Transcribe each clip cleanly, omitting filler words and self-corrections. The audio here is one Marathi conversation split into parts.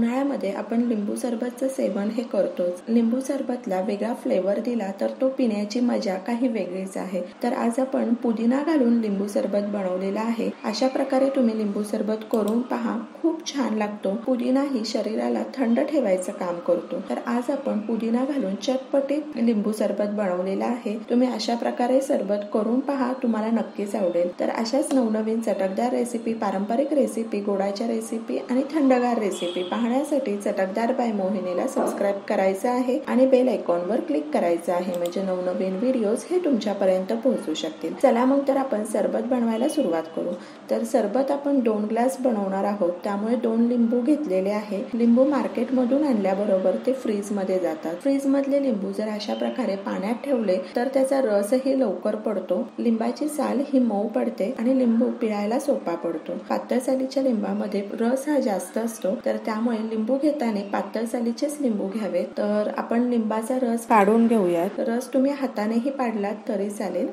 उन्हाळ्यामध्ये आपण लिंबू सरबतचं सेवन हे करतोच। लिंबू सरबतला वेगळा फ्लेवर दिला तर तो पिण्याची मजा काही वेगळीच आहे। तर आज आपण पुदिना घालून लिंबू सरबत बनवलेला आहे। अशा प्रकारे तुम्ही लिंबू सरबत करून पहा, खूप छान लागतो। पुदिना ही शरीराला थंड ठेवायचं काम करतो। तर आज आपण पुदिना घालून चटपटीत लिंबू सरबत बनवलेला आहे। तुम्ही अशा प्रकारे सरबत करून पहा, तुम्हाला नक्कीच आवडेल। तर अशाच नवनवीन चटकदार रेसिपी, पारंपरिक रेसिपी, गोडाच्या रेसिपी आणि थंडगार रेसिपी पाहण्यासाठी चटकदार बाय मोहिनीला सबस्क्राईब करायचं आहे आणि बेल आयकॉनवर क्लिक करायचं आहे, म्हणजे नवनवीन व्हिडिओज हे तुमच्यापर्यंत पोहोचू शकतील। चला मग तर आपण सरबत बनवायला सुरुवात करू। तर सरबत आपण 2 ग्लास बनवणार आहोत, त्यामुळे 2 लिंबू घेतलेले आहे। लिंबू मार्केटमधून आणल्याबरोबर ते फ्रीज मध्ये जातात। फ्रीज मधले लिंबू जर अशा प्रकारे पाण्यात ठेवले तर त्याचा रसही लवकर पडतो, लिंबाची साल ही मऊ पडते आणि लिंबू पिळायला सोपा पडतो। पातळ सालीच्या लिंबामध्ये रस हा जास्त असतो, तर त्यामुळे लिंबू घेताना पातळ सालीचेच लिंबू घ्यावे। तर आपण लिंबाचा रस काढून घेऊयात। रस तुम्ही हातानेही पाडलात तरी चालेल।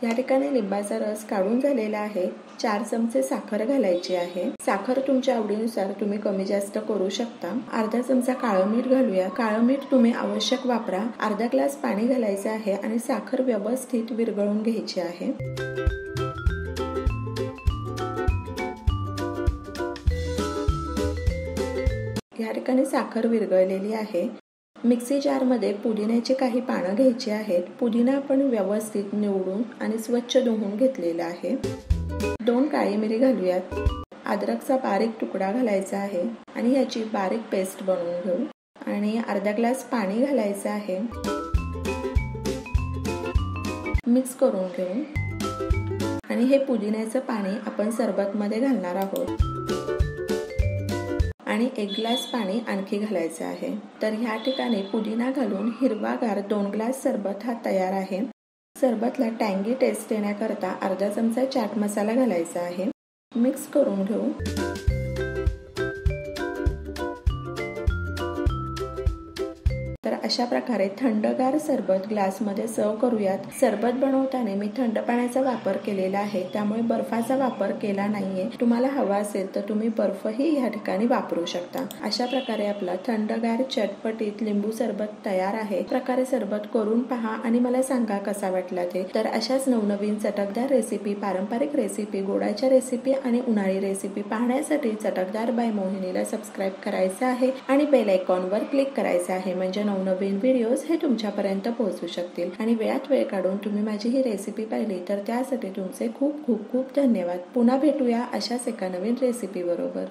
या ठिकाणी लिंबाचा रस काढून झालेला आहे। 4 चमचे साखर घालायची आहे। साखर तुमच्या आवडीनुसार तुम्ही कमी जास्त करू शकता। अर्धा चमचा काळं मीठ घालूया। काळं मीठ तुम्ही आवश्यक वापरा। अर्धा ग्लास पाणी घालायचं आहे आणि साखर व्यवस्थित विरघळून घ्यायची आहे। या ठिकाणी साखर विरघळलेली आहे। मिक्सी जार मध्ये पुदिन्याची काही पानं घ्यायची आहेत। पुदिना आपण व्यवस्थित निवडून आणि स्वच्छ धुवून घेतलेला आहे। 2 काळी मिरी घालूयात। अद्रकचा बारीक तुकडा घालायचा आहे आणि याची बारीक पेस्ट बनवून घेऊ आणि अर्धा ग्लास पाणी घालायचं आहे। मिक्स करून घेऊ आणि हे पुदिन्याचं पाणी आपण सरबत मध्ये घालणार आहोत आणि 1 ग्लास पाणी आणखी घालायचं आहे। तर ह्या ठिकाणी पुदिना घालून हिरवागार 2 ग्लास सरबत हा तयार आहे। सरबतला टँगी टेस्ट येण्याकरता अर्धा चमचा चाट मसाला घालायचा आहे। मिक्स करून घेऊ। तर अशा प्रकारे थंडगार सरबत ग्लासमध्ये सर्व करूयात। सरबत बनवताना मी थंड पाण्याचा वापर केलेला आहे, त्यामुळे बर्फाचा वापर केला नाहीये। तुम्हाला हवा असेल तर तुम्ही बर्फही या ठिकाणी वापरू शकता। अशा प्रकारे आपला थंडगार चटपटीत लिंबू सरबत तयार आहे। प्रकारे सरबत करून पहा आणि मला सांगा कसा वाटला ते। तर अशाच नवनवीन चटकदार रेसिपी, पारंपरिक रेसिपी, गोडाच्या रेसिपी आणि उन्हाळी रेसिपी पाहण्यासाठी चटकदार बाय मोहिनीला सबस्क्राईब करायचं आहे आणि बेल आयकॉनवर क्लिक करायचं आहे, म्हणजे नवनवीन व्हिडिओज हे तुमच्यापर्यंत पोहोचू शकतील। आणि वेळात वेळ काढून तुम्ही माझी ही रेसिपी पाहिली तर त्यासाठी तुमचे खूप खूप खूप धन्यवाद। पुन्हा भेटूया अशाच एका नवीन रेसिपी बरोबर।